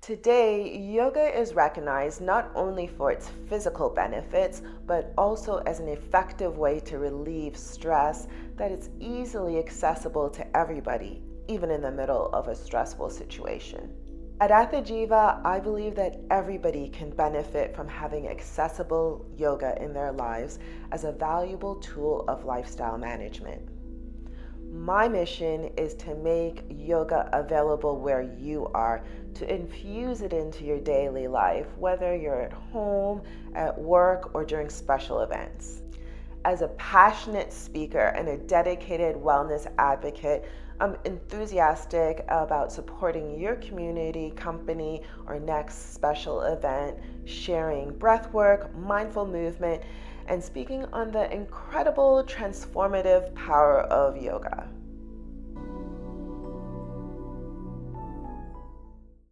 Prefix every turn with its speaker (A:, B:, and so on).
A: Today, yoga is recognized not only for its physical benefits, but also as an effective way to relieve stress that is easily accessible to everybody, even in the middle of a stressful situation. At Athajiva, I believe that everybody can benefit from having accessible yoga in their lives as a valuable tool of lifestyle management. My mission is to make yoga available where you are, to infuse it into your daily life, whether you're at home, at work, or during special events. As a passionate speaker and a dedicated wellness advocate, I'm enthusiastic about supporting your community, company, or next special event, sharing breathwork, mindful movement, and speaking on the incredible transformative power of yoga.